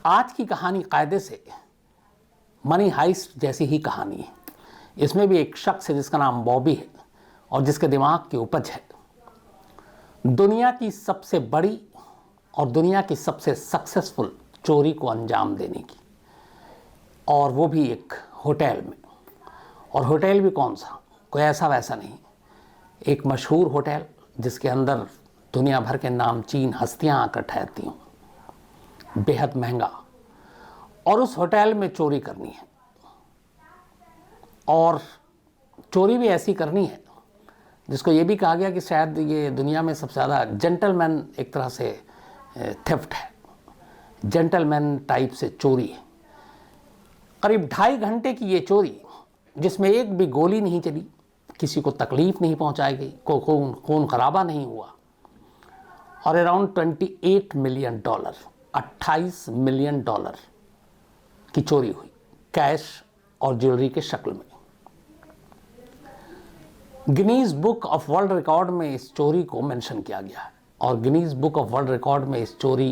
आज की कहानी कायदे से मनी हाइस्ट जैसी ही कहानी है। इसमें भी एक शख्स है जिसका नाम बॉबी है और जिसके दिमाग की उपज है दुनिया की सबसे बड़ी और दुनिया की सबसे सक्सेसफुल चोरी को अंजाम देने की, और वो भी एक होटल में। और होटल भी कौन सा, कोई ऐसा वैसा नहीं, एक मशहूर होटल जिसके अंदर दुनिया भर के नामचीन हस्तियां आकर ठहरती हों, बेहद महंगा। और उस होटल में चोरी करनी है, और चोरी भी ऐसी करनी है जिसको ये भी कहा गया कि शायद ये दुनिया में सबसे ज़्यादा जेंटलमैन एक तरह से थेफ्ट है, जेंटलमैन टाइप से चोरी है। करीब 2.5 घंटे की ये चोरी जिसमें एक भी गोली नहीं चली, किसी को तकलीफ नहीं पहुंचाई गई, खून खराबा नहीं हुआ, और अराउंड $28 मिलियन, $28 मिलियन की चोरी हुई, कैश और ज्वेलरी के शक्ल में। Guinness book of world record में इस चोरी को मेंशन किया गया है, और Guinness book of world record में इस चोरी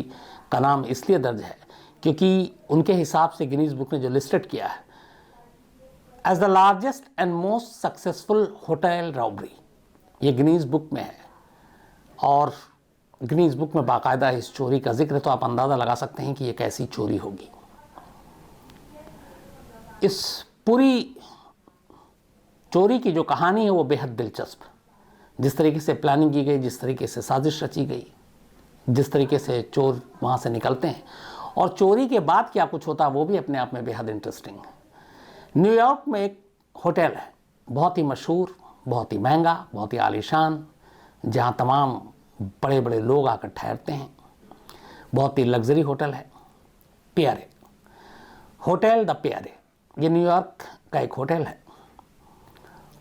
का नाम इसलिए दर्ज है क्योंकि उनके हिसाब से गिनीज बुक ने जो लिस्टेड किया है as the largest and most successful hotel robbery, ये गिनीज बुक में है। और गिनीज बुक में बाकायदा इस चोरी का जिक्र, तो आप अंदाज़ा लगा सकते हैं कि ये कैसी चोरी होगी। इस पूरी चोरी की जो कहानी है वो बेहद दिलचस्प, जिस तरीके से प्लानिंग की गई, जिस तरीके से साजिश रची गई, जिस तरीके से चोर वहाँ से निकलते हैं, और चोरी के बाद क्या कुछ होता है वो भी अपने आप में बेहद इंटरेस्टिंग है। न्यूयॉर्क में एक होटल है, बहुत ही मशहूर, बहुत ही महंगा, बहुत ही आलीशान, जहाँ तमाम बड़े बड़े लोग आकर ठहरते हैं। बहुत ही लग्जरी होटल है, पियरे, होटल द पियरे। ये न्यूयॉर्क का एक होटल है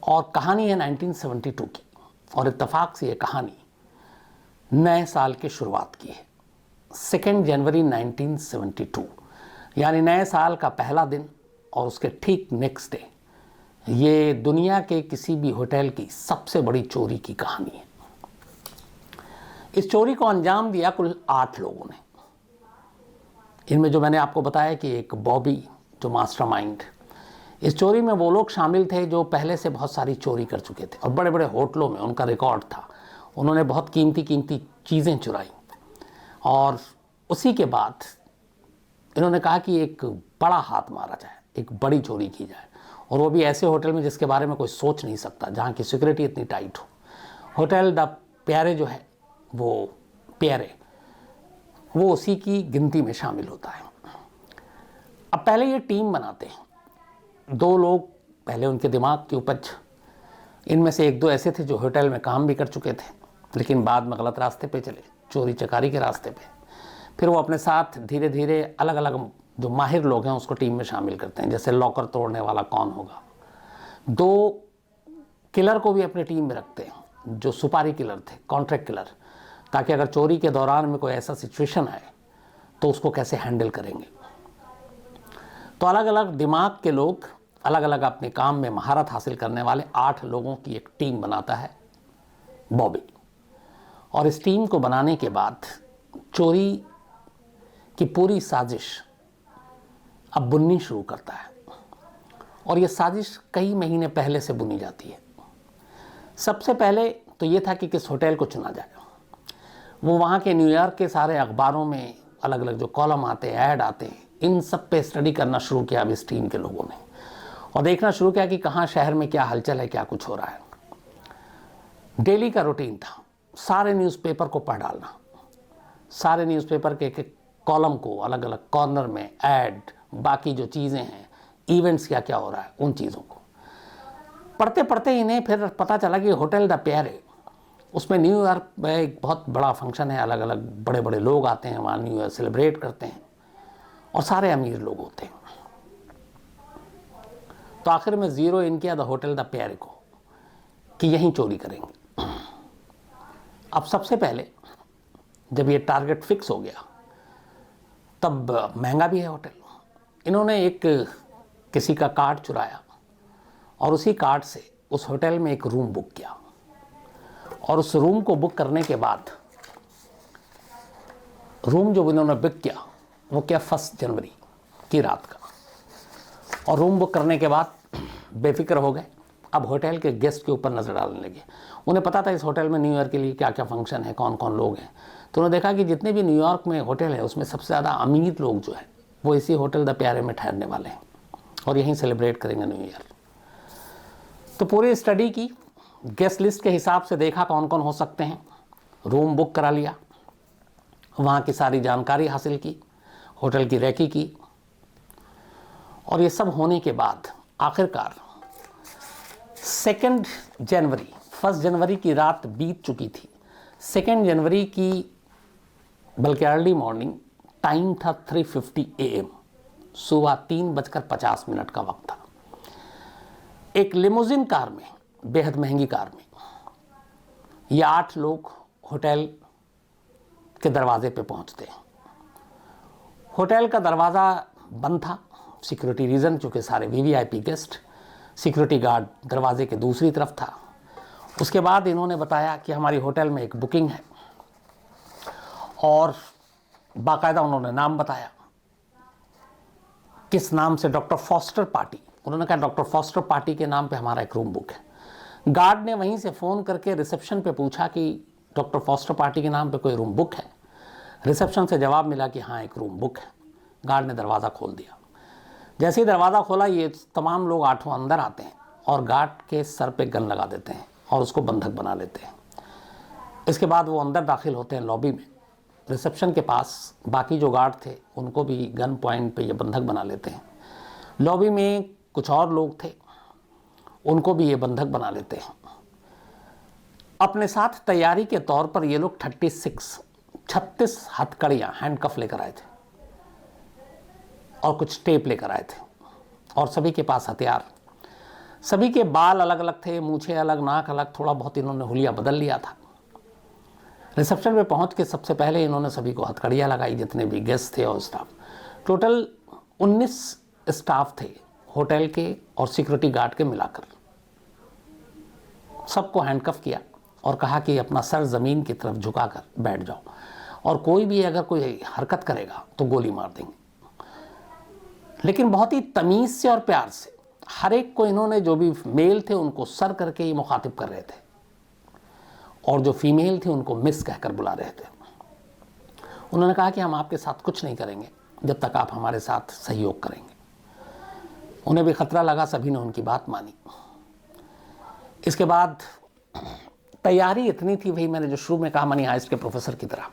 और कहानी है 1972 की, और इत्तेफाक से ये कहानी नए साल की शुरुआत की है, 2 जनवरी 1972, यानी नए साल का पहला दिन, और उसके ठीक नेक्स्ट डे ये दुनिया के किसी भी होटल की सबसे बड़ी चोरी की कहानी है। इस चोरी को अंजाम दिया कुल 8 लोगों ने। इनमें जो मैंने आपको बताया कि एक बॉबी जो मास्टरमाइंड, इस चोरी में वो लोग शामिल थे जो पहले से बहुत सारी चोरी कर चुके थे और बड़े बड़े होटलों में उनका रिकॉर्ड था। उन्होंने बहुत कीमती चीज़ें चुराई, और उसी के बाद इन्होंने कहा कि एक बड़ा हाथ मारा जाए, एक बड़ी चोरी की जाए, और वो भी ऐसे होटल में जिसके बारे में कोई सोच नहीं सकता, जहाँ की सिक्योरिटी इतनी टाइट हो। होटल द पियरे जो है, वो पियरे, वो उसी की गिनती में शामिल होता है। अब पहले ये टीम बनाते हैं, 2 लोग पहले, उनके दिमाग की उपज। इनमें से 1-2 ऐसे थे जो होटल में काम भी कर चुके थे, लेकिन बाद में गलत रास्ते पे चले, चोरी चकारी के रास्ते पे। फिर वो अपने साथ धीरे धीरे अलग अलग जो माहिर लोग हैं उसको टीम में शामिल करते हैं, जैसे लॉकर तोड़ने वाला कौन होगा। 2 किलर को भी अपनी टीम में रखते हैं जो सुपारी किलर थे, कॉन्ट्रैक्ट किलर, ताकि अगर चोरी के दौरान में कोई ऐसा सिचुएशन आए तो उसको कैसे हैंडल करेंगे। तो अलग अलग दिमाग के लोग, अलग अलग अपने काम में महारत हासिल करने वाले 8 लोगों की एक टीम बनाता है बॉबी। और इस टीम को बनाने के बाद चोरी की पूरी साजिश अब बुननी शुरू करता है, और ये साजिश कई महीने पहले से बुनी जाती है। सबसे पहले तो ये था कि किस होटल को चुना जाए। वो वहाँ के न्यूयॉर्क के सारे अखबारों में अलग अलग जो कॉलम आते हैं, ऐड आते हैं, इन सब पे स्टडी करना शुरू किया अब इस टीम के लोगों ने, और देखना शुरू किया कि कहाँ शहर में क्या हलचल है, क्या कुछ हो रहा है। डेली का रूटीन था सारे न्यूज़पेपर को पढ़ डालना, सारे न्यूज़पेपर के एक कॉलम को अलग अलग कॉर्नर में ऐड, बाकी जो चीज़ें हैं, इवेंट्स क्या क्या हो रहा है, उन चीज़ों को पढ़ते पढ़ते इन्हें फिर पता चला कि होटल द पियरे, उसमें न्यूयॉर्क में एक बहुत बड़ा फंक्शन है, अलग अलग बड़े बड़े लोग आते हैं वहाँ, न्यू ईयर सेलिब्रेट करते हैं, और सारे अमीर लोग होते हैं। तो आखिर में ज़ीरो इन किया द होटल द पियरे को कि यहीं चोरी करेंगे। अब सबसे पहले जब ये टारगेट फिक्स हो गया, तब महंगा भी है होटल, इन्होंने एक किसी का कार्ड चुराया और उसी कार्ड से उस होटल में एक रूम बुक किया, और उस रूम को बुक करने के बाद रूम जो इन्होंने बुक किया वो क्या 1 जनवरी की रात का। और रूम बुक करने के बाद बेफिक्र हो गए। अब होटल के गेस्ट के ऊपर नज़र डालने लगे। उन्हें पता था इस होटल में न्यू ईयर के लिए क्या क्या फंक्शन है, कौन कौन लोग हैं। तो उन्होंने देखा कि जितने भी न्यूयॉर्क में होटल है उसमें सबसे ज़्यादा अमीर लोग जो है वो इसी होटल द प्यारे में ठहरने वाले हैं और यहीं सेलिब्रेट करेंगे न्यू ईयर। तो पूरी स्टडी की, गेस्ट लिस्ट के हिसाब से देखा कौन कौन हो सकते हैं, रूम बुक करा लिया, वहाँ की सारी जानकारी हासिल की, होटल की रेकी की। और ये सब होने के बाद आखिरकार 2 जनवरी, 1 जनवरी की रात बीत चुकी थी। 2 जनवरी की बल्कि अर्ली मॉर्निंग, टाइम था 3:50 AM, सुबह 3:50 का वक्त था। एक लिमोजिन कार में, बेहद महंगी कार में, ये 8 लोग होटल के दरवाजे पे पहुंचते हैं। होटल का दरवाज़ा बंद था, सिक्योरिटी रीज़न, चूँकि सारे VVIP गेस्ट। सिक्योरिटी गार्ड दरवाजे के दूसरी तरफ था। उसके बाद इन्होंने बताया कि हमारी होटल में एक बुकिंग है और बाकायदा उन्होंने नाम बताया, किस नाम से, डॉक्टर फॉस्टर पार्टी। उन्होंने कहा डॉक्टर फॉस्टर पार्टी के नाम पे हमारा एक रूम बुक है। गार्ड ने वहीं से फ़ोन करके रिसेप्शन पे पूछा कि डॉक्टर फॉस्टर पार्टी के नाम पे कोई रूम बुक है। रिसेप्शन से जवाब मिला कि हाँ एक रूम बुक है। गार्ड ने दरवाज़ा खोल दिया। जैसे ही दरवाज़ा खोला, ये तमाम लोग 8 अंदर आते हैं और गार्ड के सर पे गन लगा देते हैं और उसको बंधक बना लेते हैं। इसके बाद वो अंदर दाखिल होते हैं लॉबी में। रिसेप्शन के पास बाकी जो गार्ड थे उनको भी गन पॉइंट पे ये बंधक बना लेते हैं। लॉबी में कुछ और लोग थे, उनको भी ये बंधक बना लेते हैं। अपने साथ तैयारी के तौर पर ये लोग 36 हथकड़ियाँ, हैंडकफ लेकर आए थे और कुछ टेप लेकर आए थे और सभी के पास हथियार। सभी के बाल अलग अलग थे, मूछें अलग, नाक अलग, थोड़ा बहुत इन्होंने हुलिया बदल लिया था। रिसेप्शन पे पहुंच के सबसे पहले इन्होंने सभी को हथकड़ियाँ लगाई, जितने भी गेस्ट थे और स्टाफ। टोटल 19 स्टाफ थे होटल के और सिक्योरिटी गार्ड के मिलाकर। सबको हैंडकफ किया और कहा कि अपना सर ज़मीन की तरफ झुकाकर बैठ जाओ और कोई भी अगर कोई हरकत करेगा तो गोली मार देंगे। लेकिन बहुत ही तमीज़ से और प्यार से हर एक को इन्होंने, जो भी मेल थे उनको सर करके ही मुखातिब कर रहे थे और जो फीमेल थी उनको मिस कहकर बुला रहे थे। उन्होंने कहा कि हम आपके साथ कुछ नहीं करेंगे जब तक आप हमारे साथ सहयोग करेंगे। उन्हें भी खतरा लगा, सभी ने उनकी बात मानी। इसके बाद तैयारी इतनी थी, वही मैंने जो शुरू में कहा मनी हाइस्ट के प्रोफेसर की तरह,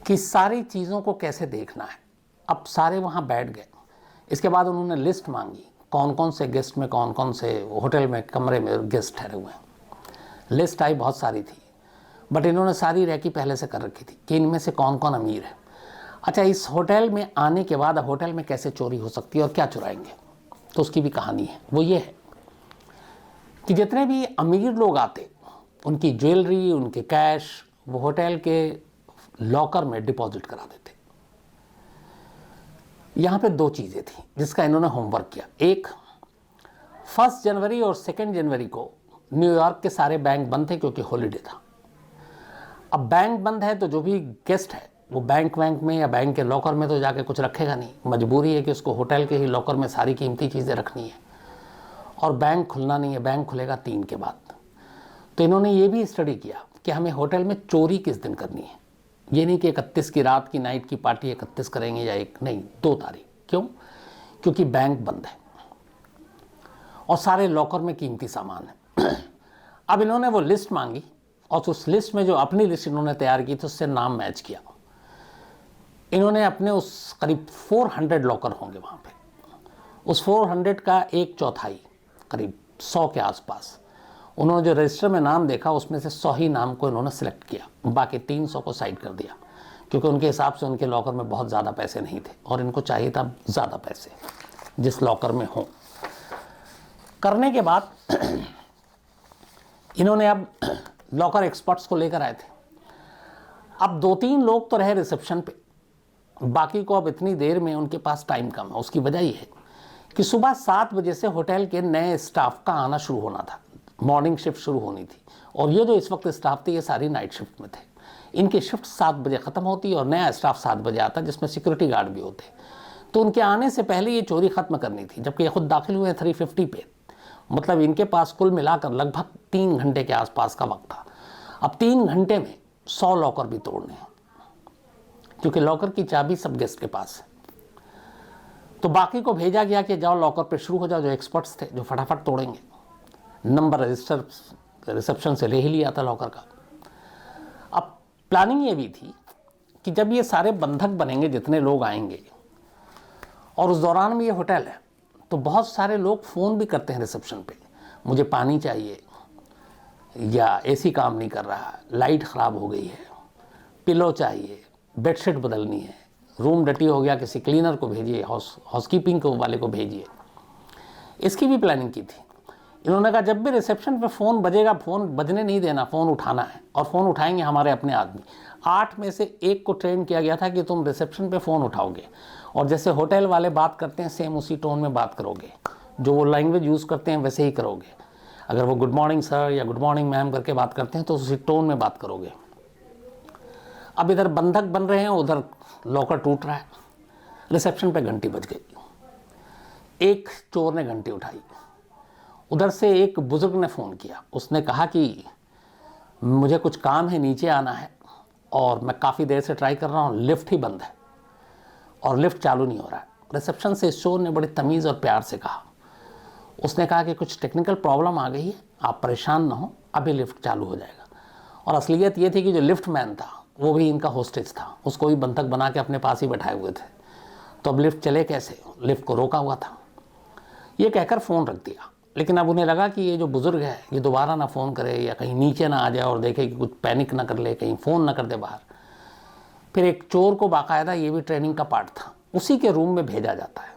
कि सारी चीज़ों को कैसे देखना है। अब सारे वहाँ बैठ गए। इसके बाद उन्होंने लिस्ट मांगी, कौन कौन से गेस्ट में, कौन कौन से होटल में कमरे में गेस्ट ठहरे हुए हैं। लिस्ट आई, बहुत सारी थी, बट इन्होंने सारी रैकी पहले से कर रखी थी कि इनमें से कौन कौन अमीर है। अच्छा, इस होटल में आने के बाद अब होटल में कैसे चोरी हो सकती है और क्या चुराएंगे, तो उसकी भी कहानी है। वो ये है कि जितने भी अमीर लोग आते, उनकी ज्वेलरी, उनके कैश वो होटल के लॉकर में डिपॉजिट करा देते। यहाँ पे 2 चीज़ें थी जिसका इन्होंने होमवर्क किया। एक, 1 जनवरी और 2 जनवरी को न्यूयॉर्क के सारे बैंक बंद थे क्योंकि हॉलीडे था। अब बैंक बंद है तो जो भी गेस्ट है वो बैंक में या बैंक के लॉकर में तो जाके कुछ रखेगा नहीं। मजबूरी है कि उसको होटल के ही लॉकर में सारी कीमती चीज़ें रखनी है और बैंक खुलना नहीं है। बैंक खुलेगा 3 के बाद। तो इन्होंने ये भी स्टडी किया कि हमें होटल में चोरी किस दिन करनी है। ये नहीं कि 31 की रात की नाइट की पार्टी 31 करेंगे या नहीं, 2 तारीख। क्यों? क्योंकि बैंक बंद है और सारे लॉकर में कीमती सामान है। अब इन्होंने वो लिस्ट मांगी और उस लिस्ट में जो अपनी लिस्ट इन्होंने तैयार की थी उससे नाम मैच किया। इन्होंने अपने उस करीब 400 लॉकर होंगे वहाँ पे, उस 400 का 1/4 करीब 100 के आसपास उन्होंने जो रजिस्टर में नाम देखा उसमें से 100 ही नाम को इन्होंने सिलेक्ट किया, बाकी 300 को साइड कर दिया क्योंकि उनके हिसाब से उनके लॉकर में बहुत ज़्यादा पैसे नहीं थे और इनको चाहिए था ज़्यादा पैसे जिस लॉकर में हों। करने के बाद इन्होंने अब लॉकर एक्सपर्ट्स को लेकर आए थे। अब 2-3 लोग तो रहे रिसेप्शन पे, बाकी को अब इतनी देर में उनके पास टाइम कम है। उसकी वजह ये है कि सुबह 7 बजे से होटल के नए स्टाफ का आना शुरू होना था, मॉर्निंग शिफ्ट शुरू होनी थी और ये जो इस वक्त स्टाफ थे ये सारी नाइट शिफ्ट में थे। इनकी शिफ्ट 7 बजे ख़त्म होती और नया स्टाफ 7 बजे आता, जिसमें सिक्योरिटी गार्ड भी होते। तो उनके आने से पहले ये चोरी ख़त्म करनी थी, जबकि ये खुद दाखिल हुए 350 पे। मतलब इनके पास कुल मिलाकर लगभग 3 घंटे के आसपास का वक्त था। अब 3 घंटे में 100 लॉकर भी तोड़ने हैं, क्योंकि लॉकर की चाबी सब गेस्ट के पास है। तो बाकी को भेजा गया कि जाओ लॉकर पे शुरू हो जाओ, जो एक्सपर्ट्स थे जो फटाफट तोड़ेंगे। नंबर रजिस्टर रिसेप्शन से ले ही लिया था लॉकर का। अब प्लानिंग ये भी थी कि जब ये सारे बंधक बनेंगे, जितने लोग आएंगे, और उस दौरान में ये होटल है, तो बहुत सारे लोग फ़ोन भी करते हैं रिसेप्शन पे, मुझे पानी चाहिए, या एसी काम नहीं कर रहा, लाइट ख़राब हो गई है, पिलो चाहिए, बेडशीट बदलनी है, रूम डटी हो गया, किसी क्लीनर को भेजिए, हाउसकीपिंग वाले को भेजिए। इसकी भी प्लानिंग की थी। इन्होंने कहा जब भी रिसेप्शन पे फ़ोन बजेगा, फ़ोन बजने नहीं देना, फ़ोन उठाना है, और फ़ोन उठाएंगे हमारे अपने आदमी। 8 में से 1 को ट्रेन किया गया था कि तुम रिसेप्शन पे फ़ोन उठाओगे, और जैसे होटल वाले बात करते हैं सेम उसी टोन में बात करोगे, जो वो लैंग्वेज यूज़ करते हैं वैसे ही करोगे। अगर वो गुड मॉर्निंग सर या गुड मॉर्निंग मैम करके बात करते हैं तो उसी टोन में बात करोगे। अब इधर बंधक बन रहे हैं, उधर लॉकर टूट रहा है। रिसेप्शन पे घंटी बज गई। एक चोर ने घंटी उठाई। उधर से एक बुजुर्ग ने फ़ोन किया। उसने कहा कि मुझे कुछ काम है, नीचे आना है, और मैं काफ़ी देर से ट्राई कर रहा हूँ, लिफ्ट ही बंद है और लिफ्ट चालू नहीं हो रहा है। रिसेप्शन से इस चोर ने बड़ी तमीज़ और प्यार से कहा। उसने कहा कि कुछ टेक्निकल प्रॉब्लम आ गई है, आप परेशान ना हो, अभी लिफ्ट चालू हो जाएगा। और असलियत ये थी कि जो लिफ्ट मैन था वो भी इनका होस्टेज था, उसको भी बंधक बना के अपने पास ही बैठाए हुए थे। तो अब लिफ्ट चले कैसे, लिफ्ट को रोका हुआ था। ये कहकर फ़ोन रख दिया। लेकिन अब उन्हें लगा कि ये जो बुज़ुर्ग है ये दोबारा ना फ़ोन करे, या कहीं नीचे ना आ जाए और देखे कि कुछ पैनिक ना कर ले, कहीं फ़ोन ना कर दे बाहर। फिर एक चोर को बाकायदा, ये भी ट्रेनिंग का पार्ट था, उसी के रूम में भेजा जाता है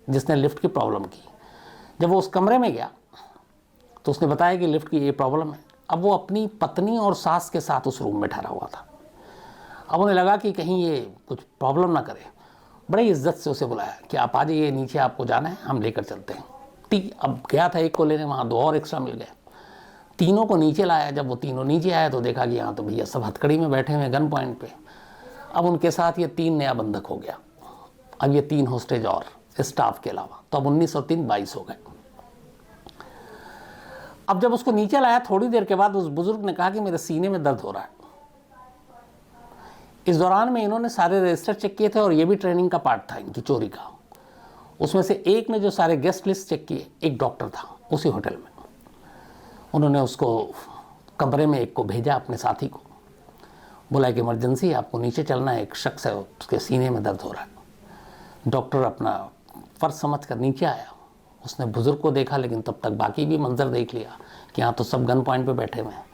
जिसने लिफ्ट की प्रॉब्लम की। जब वो उस कमरे में गया तो उसने बताया कि लिफ्ट की ये प्रॉब्लम है। अब वो अपनी पत्नी और सास के साथ उस रूम में ठहरा हुआ था। अब उन्हें लगा कि कहीं ये कुछ प्रॉब्लम ना करे। बड़े इज्जत से उसे बुलाया कि आप आ जाइए नीचे, आपको जाना है, हम लेकर चलते हैं। अब गया था एक को लेने, वहाँ 2 और एक्स्ट्रा मिल गए। तीनों को नीचे लाया। जब वो तीनों नीचे आए तो देखा कि यहाँ तो भैया सब हथकड़ी में बैठे हुए, गन पॉइंट पे। अब उनके साथ ये 3 नया बंधक हो गया। अब ये 3 होस्टेज और स्टाफ के अलावा, तो अब 19 और 3 22 हो गए। अब जब उसको नीचे लाया, थोड़ी देर के बाद उस बुजुर्ग ने कहा कि मेरे सीने में दर्द हो रहा है। इस दौरान में इन्होंने सारे रजिस्टर चेक किए थे, और ये भी ट्रेनिंग का पार्ट था इनकी चोरी का। उसमें से एक ने जो सारे गेस्ट लिस्ट चेक किए, एक डॉक्टर था उसी होटल में। उन्होंने उसको कमरे में एक को भेजा, अपने साथी को बोला कि इमरजेंसी, आपको नीचे चलना है, एक शख्स है उसके सीने में दर्द हो रहा है। डॉक्टर अपना फ़र्ज समझ कर नीचे आया। उसने बुज़ुर्ग को देखा, लेकिन तब तक बाकी भी मंजर देख लिया कि यहाँ तो सब गन पॉइंट पे बैठे हुए हैं।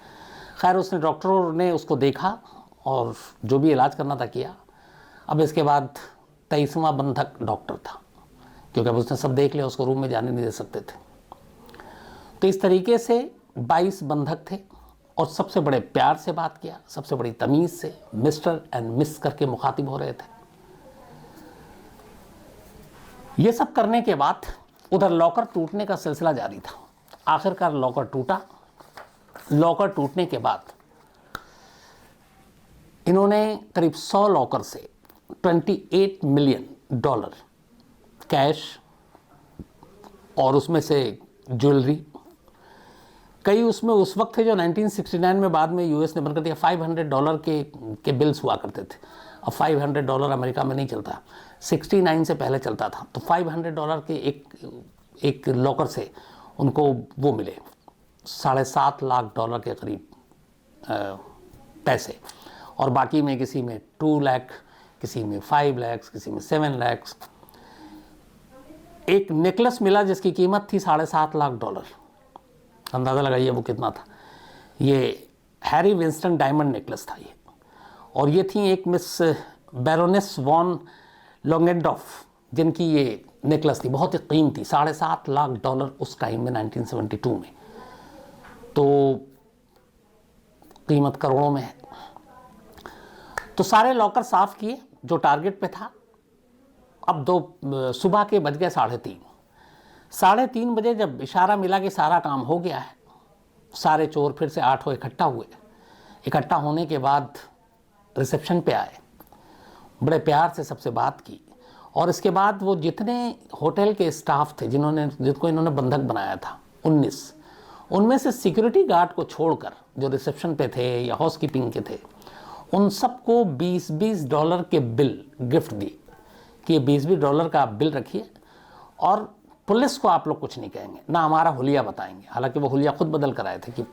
खैर, उसने डॉक्टरों ने उसको देखा और जो भी इलाज करना था किया। अब इसके बाद 23वां बंधक डॉक्टर था, क्योंकि अब उसने सब देख लिया, उसको रूम में जाने नहीं दे सकते थे। तो इस तरीके से 22 बंधक थे, और सबसे बड़े प्यार से बात किया, सबसे बड़ी तमीज़ से मिस्टर एंड मिस करके मुखातिब हो रहे थे। ये सब करने के बाद उधर लॉकर टूटने का सिलसिला जारी था। आखिरकार लॉकर टूटा। लॉकर टूटने के बाद इन्होंने करीब 100 लॉकर से $28 मिलियन कैश, और उसमें से ज्वेलरी, कई उसमें उस वक्त थे जो 1969 में बाद में यूएस ने बंद कर दिया, $500 के बिल्स हुआ करते थे। अब $500 अमेरिका में नहीं चलता, 69 से पहले चलता था। तो $500 के एक लॉकर से उनको वो मिले $7.5 लाख के करीब पैसे, और बाकी में किसी में 2 लाख, किसी में 5 लाख, किसी में 7 लाख। एक नेकलेस मिला जिसकी कीमत थी $7.5 लाख। अंदाज़ा लगाइए वो कितना था। ये हैरी विंस्टन डायमंड नेकलेस था ये, और ये थी एक मिस बैरोनेस वॉन लॉन्गेंडॉफ, जिनकी ये नेकलेस थी, बहुत ही कीमती, $7.5 लाख उस टाइम में 1972 में। तो कीमत करोड़ों में है। तो सारे लॉकर साफ़ किए जो टारगेट पे था। अब सुबह के बज गए 3:30। 3:30 बजे जब इशारा मिला कि सारा काम हो गया है, सारे चोर फिर से 8 इकट्ठा हुए। इकट्ठा होने के बाद रिसेप्शन पे आए, बड़े प्यार से सबसे बात की, और इसके बाद वो जितने होटल के स्टाफ थे जिनको इन्होंने बंधक बनाया था 19, उनमें से सिक्योरिटी गार्ड को छोड़कर जो रिसेप्शन पे थे या हाउसकीपिंग के थे, उन सबको $20 के बिल गिफ्ट दिए कि ये $20 का आप बिल रखिए और पुलिस को आप लोग कुछ नहीं कहेंगे, ना हमारा हुलिया बताएंगे। हालांकि वो हुलिया खुद बदल कर आए थे कि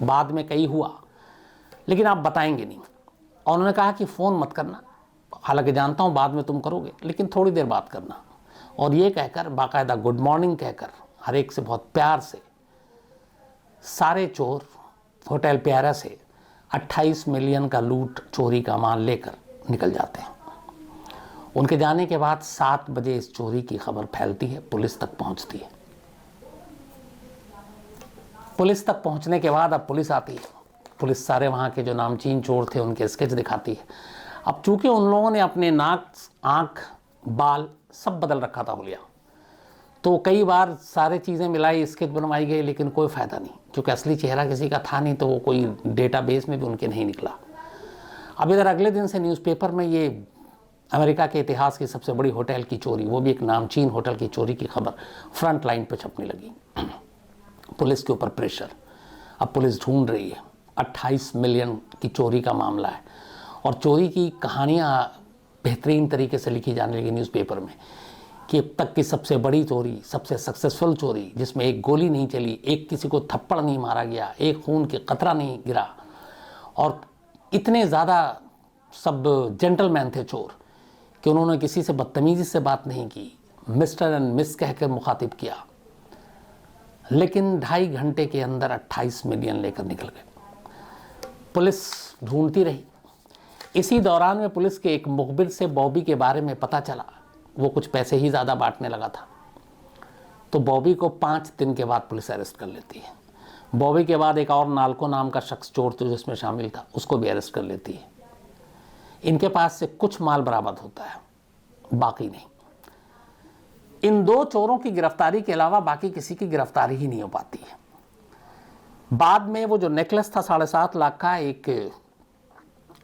बाद में कई हुआ, लेकिन आप बताएंगे नहीं। और उन्होंने कहा कि फ़ोन मत करना, हालांकि जानता हूँ बाद में तुम करोगे, लेकिन थोड़ी देर बात करना। और ये कहकर बाकायदा गुड मॉर्निंग कहकर हर एक से बहुत प्यार से सारे चोर होटल प्यारा से 28 मिलियन का लूट चोरी का माल लेकर निकल जाते हैं। उनके जाने के बाद 7 बजे इस चोरी की खबर फैलती है, पुलिस तक पहुंचती है। पुलिस तक पहुंचने के बाद अब पुलिस आती है। पुलिस सारे वहाँ के जो नामचीन चोर थे उनके स्केच दिखाती है। अब चूंकि उन लोगों ने अपने नाक, आँख, बाल सब बदल रखा था हुलिया, तो कई बार सारे चीज़ें मिलाई, स्केच बनवाई गई, लेकिन कोई फ़ायदा नहीं, क्योंकि असली चेहरा किसी का था नहीं, तो वो कोई डेटाबेस में भी उनके नहीं निकला। अब इधर अगले दिन से न्यूज़पेपर में ये अमेरिका के इतिहास की सबसे बड़ी होटल की चोरी, वो भी एक नामचीन होटल की चोरी की खबर फ्रंट लाइन पर छपने लगी। पुलिस के ऊपर प्रेशर, अब पुलिस ढूंढ रही है। 28 मिलियन की चोरी का मामला है और चोरी की कहानियाँ बेहतरीन तरीके से लिखी जाने लगी न्यूज़पेपर में कि अब तक की सबसे बड़ी चोरी, सबसे सक्सेसफुल चोरी, जिसमें एक गोली नहीं चली, एक किसी को थप्पड़ नहीं मारा गया, एक खून की कतरा नहीं गिरा, और इतने ज़्यादा सब जेंटलमैन थे चोर कि उन्होंने किसी से बदतमीजी से बात नहीं की, मिस्टर एंड मिस कहकर मुखातिब किया। लेकिन 2.5 घंटे के अंदर 28 मिलियन लेकर निकल गए। पुलिस ढूंढती रही। इसी दौरान में पुलिस के एक मुखबिर से बॉबी के बारे में पता चला, वो कुछ पैसे ही ज़्यादा बांटने लगा था। तो बॉबी को 5 दिन के बाद पुलिस अरेस्ट कर लेती है। बॉबी के बाद एक और नाल्को नाम का शख्स चोर जो जिसमें शामिल था, उसको भी अरेस्ट कर लेती है। इनके पास से कुछ माल बरामद होता है, बाकी नहीं। इन 2 चोरों की गिरफ्तारी के अलावा बाकी किसी की गिरफ्तारी ही नहीं हो पाती है। बाद में वो जो नेकलेस था 7.5 लाख का,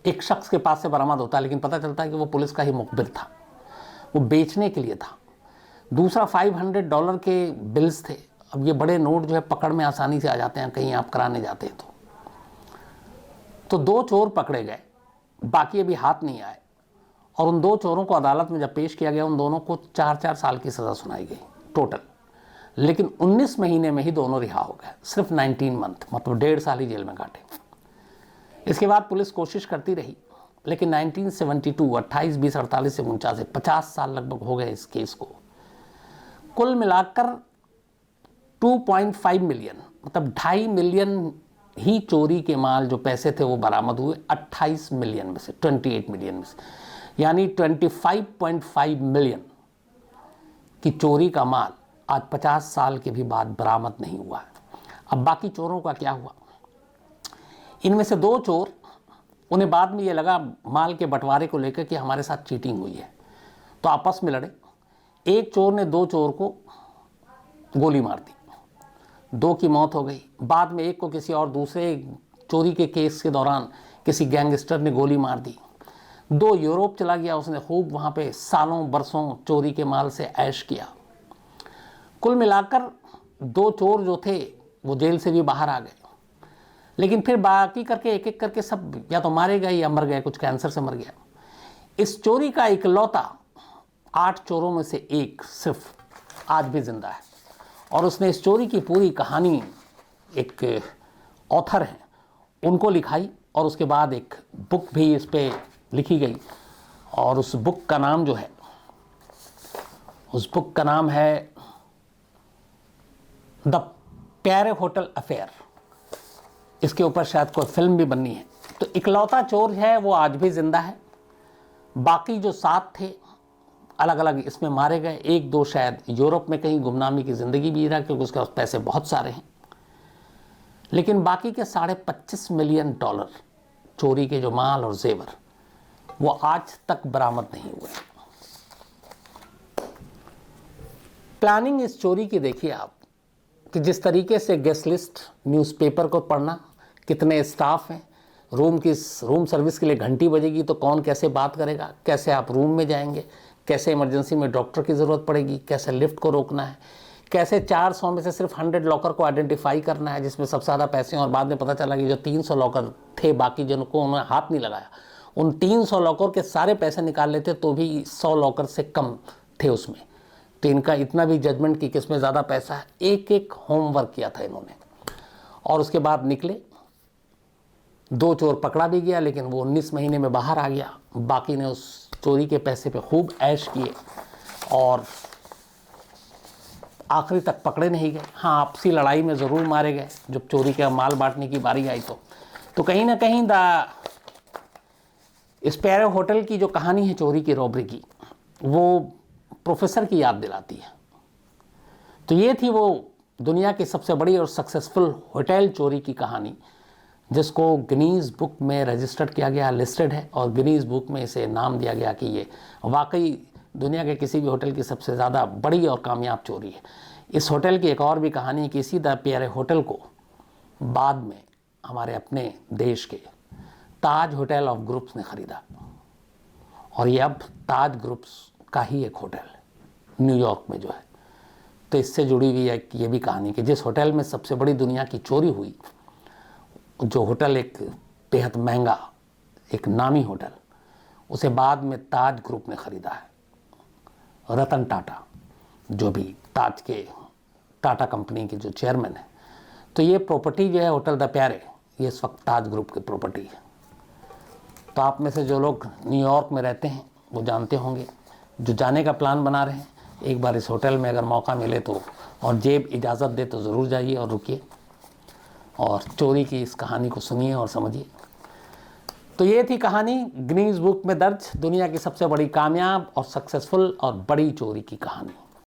एक शख्स के पास से बरामद होता है, लेकिन पता चलता है कि वो पुलिस का ही मुखबिर था, वो बेचने के लिए था। दूसरा $500 के बिल्स थे। अब ये बड़े नोट जो है पकड़ में आसानी से आ जाते हैं, कहीं आप कराने जाते हैं तो 2 चोर पकड़े गए, बाकी अभी हाथ नहीं आए। और उन 2 चोरों को अदालत में जब पेश किया गया, उन दोनों को 4-4 साल की सज़ा सुनाई गई टोटल। लेकिन 19 महीने में ही दोनों रिहा हो गए, सिर्फ 19 मंथ, मतलब 1.5 साल ही जेल में काटे। इसके बाद पुलिस कोशिश करती रही, लेकिन 1972, 28, 20, 48 से 49, 50 साल लगभग हो गए इस केस को। कुल मिलाकर 2.5 मिलियन, मतलब 2.5 मिलियन ही चोरी के माल जो पैसे थे वो बरामद हुए 28 मिलियन में से, 28 मिलियन में से, यानी 25.5 मिलियन की चोरी का माल आज 50 साल के भी बाद बरामद नहीं हुआ है। अब बाकी चोरों का क्या हुआ? इनमें से 2 चोर, उन्हें बाद में ये लगा माल के बंटवारे को लेकर कि हमारे साथ चीटिंग हुई है, तो आपस में लड़े। एक चोर ने 2 चोर को गोली मार दी, 2 की मौत हो गई। बाद में एक को किसी और दूसरे चोरी के केस के दौरान किसी गैंगस्टर ने गोली मार दी। 2 यूरोप चला गया, उसने खूब वहाँ पे सालों बरसों चोरी के माल से ऐश किया। कुल मिलाकर 2 चोर जो थे वो जेल से भी बाहर आ गए, लेकिन फिर बाकी करके एक एक करके सब या तो मारे गए या मर गए, कुछ कैंसर से मर गया। इस चोरी का इकलौता 8 चोरों में से एक सिर्फ आज भी जिंदा है, और उसने इस चोरी की पूरी कहानी, एक ऑथर हैं उनको लिखाई, और उसके बाद एक बुक भी इस पर लिखी गई। और उस बुक का नाम जो है, उस बुक का नाम है द प्यारे होटल अफेयर। इसके ऊपर शायद कोई फिल्म भी बननी है। तो इकलौता चोर है वो आज भी जिंदा है। बाकी जो 7 थे अलग अलग इसमें मारे गए। 1-2 शायद यूरोप में कहीं गुमनामी की ज़िंदगी जी रहा, क्योंकि उसके पास पैसे बहुत सारे हैं। लेकिन बाकी के $25.5 मिलियन चोरी के जो माल और जेवर, वो आज तक बरामद नहीं हुए। प्लानिंग इस चोरी की देखिए आप, कि जिस तरीके से गेस्ट लिस्ट, न्यूज़पेपर को पढ़ना, कितने स्टाफ हैं, रूम सर्विस के लिए घंटी बजेगी तो कौन कैसे बात करेगा, कैसे आप रूम में जाएंगे, कैसे इमरजेंसी में डॉक्टर की ज़रूरत पड़ेगी, कैसे लिफ्ट को रोकना है, कैसे 400 में से सिर्फ 100 लॉकर को आइडेंटिफाई करना है जिसमें सबसे ज़्यादा पैसे हैं, और बाद में पता चला कि जो 300 लॉकर थे बाकी जिनको उन्होंने हाथ नहीं लगाया, उन 300 लॉकर के सारे पैसे निकाल लेते तो भी 100 लॉकर से कम थे उसमें। तो इनका इतना भी जजमेंट कि किसमें ज़्यादा पैसा है, एक एक होमवर्क किया था इन्होंने। और उसके बाद निकले, 2 चोर पकड़ा भी गया लेकिन वो 19 महीने में बाहर आ गया। बाकी ने उस चोरी के पैसे पे खूब ऐश किए और आखिरी तक पकड़े नहीं गए। हाँ, आपसी लड़ाई में ज़रूर मारे गए जब चोरी का माल बांटने की बारी आई। तो कहीं ना कहीं स्पैरो होटल की जो कहानी है चोरी की, रॉबरी की, वो प्रोफेसर की याद दिलाती है। तो ये थी वो दुनिया की सबसे बड़ी और सक्सेसफुल होटल चोरी की कहानी, जिसको गिनीज़ बुक में रजिस्टर्ड किया गया, लिस्टेड है, और गिनीज़ बुक में इसे नाम दिया गया कि ये वाकई दुनिया के किसी भी होटल की सबसे ज़्यादा बड़ी और कामयाब चोरी है। इस होटल की एक और भी कहानी है कि इसी द प्यारे होटल को बाद में हमारे अपने देश के ताज होटल ऑफ ग्रुप्स ने ख़रीदा, और ये अब ताज ग्रुप्स का ही एक होटल है न्यूयॉर्क में जो है। तो इससे जुड़ी हुई है ये भी कहानी कि जिस होटल में सबसे बड़ी दुनिया की चोरी हुई, जो होटल एक बेहद महंगा, एक नामी होटल, उसे बाद में ताज ग्रुप ने ख़रीदा है। रतन टाटा जो भी ताज के टाटा कंपनी के जो चेयरमैन है, तो ये प्रॉपर्टी जो है होटल द प्यारे, ये इस वक्त ताज ग्रुप की प्रॉपर्टी है। तो आप में से जो लोग न्यूयॉर्क में रहते हैं वो जानते होंगे, जो जाने का प्लान बना रहे हैं, एक बार इस होटल में अगर मौका मिले तो, और जेब इजाज़त दे तो ज़रूर जाइए और रुकिए और चोरी की इस कहानी को सुनिए और समझिए। तो ये थी कहानी गिनीज़ बुक में दर्ज दुनिया की सबसे बड़ी कामयाब और सक्सेसफुल और बड़ी चोरी की कहानी।